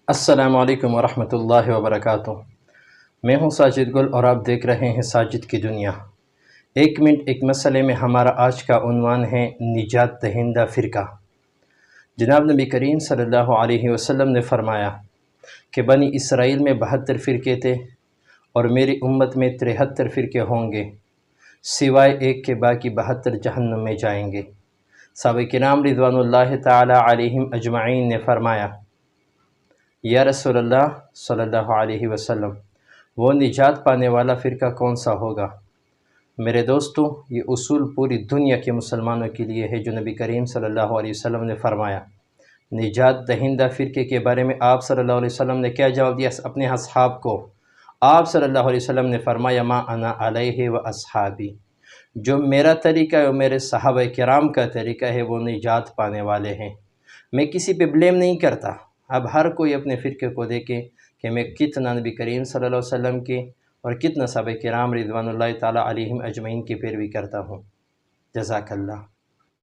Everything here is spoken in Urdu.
السلام علیکم ورحمۃ اللہ وبرکاتہ۔ میں ہوں ساجد گل اور آپ دیکھ رہے ہیں ساجد کی دنیا۔ ایک منٹ ایک مسئلے میں ہمارا آج کا عنوان ہے نجات دہندہ فرقہ۔ جناب نبی کریم صلی اللہ علیہ وسلم نے فرمایا کہ بنی اسرائیل میں 72 فرقے تھے اور میری امت میں 73 فرقے ہوں گے، سوائے ایک کے باقی 72 جہنم میں جائیں گے۔ صحابہ کرام رضوان اللہ تعالی علیہم اجمعین نے فرمایا، یا رسول اللہ صلی اللہ علیہ وسلم، وہ نجات پانے والا فرقہ کون سا ہوگا؟ میرے دوستو، یہ اصول پوری دنیا کے مسلمانوں کے لیے ہے جو نبی کریم صلی اللہ علیہ وسلم نے فرمایا۔ نجات دہندہ فرقے کے بارے میں آپ صلی اللہ علیہ وسلم نے کیا جواب دیا اپنے اصحاب کو؟ آپ صلی اللہ علیہ وسلم نے فرمایا، ما انا علیہ و اصحابی، جو میرا طریقہ ہے اور میرے صحابہ کرام کا طریقہ ہے وہ نجات پانے والے ہیں۔ میں کسی پہ بلیم نہیں کرتا۔ اب ہر کوئی اپنے فرقے کو دیکھے کہ میں کتنا نبی کریم صلی اللہ علیہ وسلم کی اور کتنا صحابہ کرام رضوان اللہ تعالی علیہم اجمعین کی پیروی کرتا ہوں۔ جزاک اللہ۔